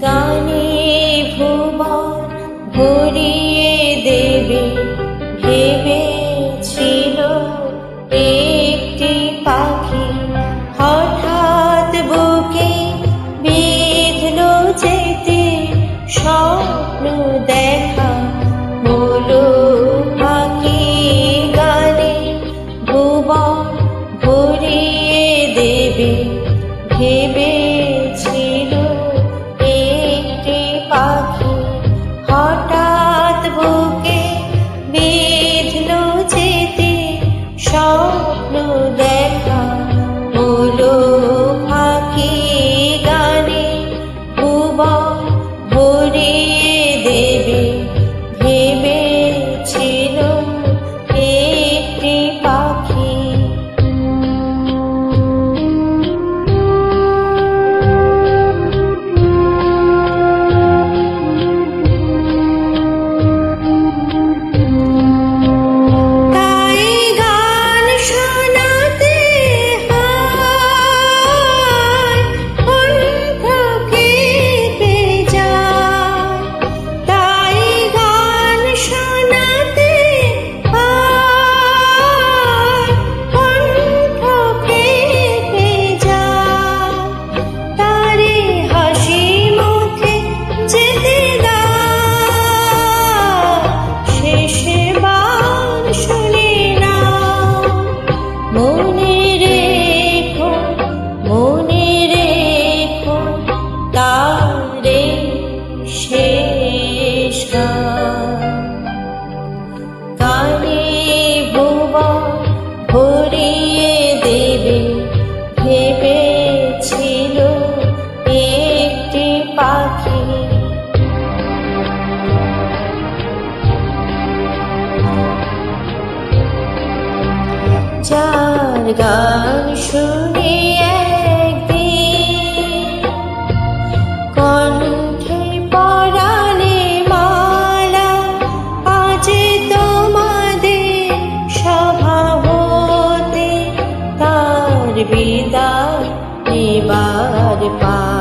গানে ভুবন ভরিয়ে দেবে ভেবেছিল একটি পাখি, হঠাৎ বুকে বিঁধলো যেতে স্বপ্ন দেখা হলো ফাঁকি। গানে ভুবন ভরিয়ে দেবে ভেবেছিল একটি পাখি, হঠাৎ বুকে বিঁধলো যেতে স্বপ্ন দেখা হলো ফাঁকি। গানে ভুবন ভরিয়ে দেবে ভেবেছিল একটি পাখি। গানে ভুবন ভরিয়ে দেবে ভেবেছিল একটি পাখি। যার গান শুনে একদিন কণ্ঠে পরালে মালা, আজ তোমাদের সভা হতে তার বিদায় নেবার পা।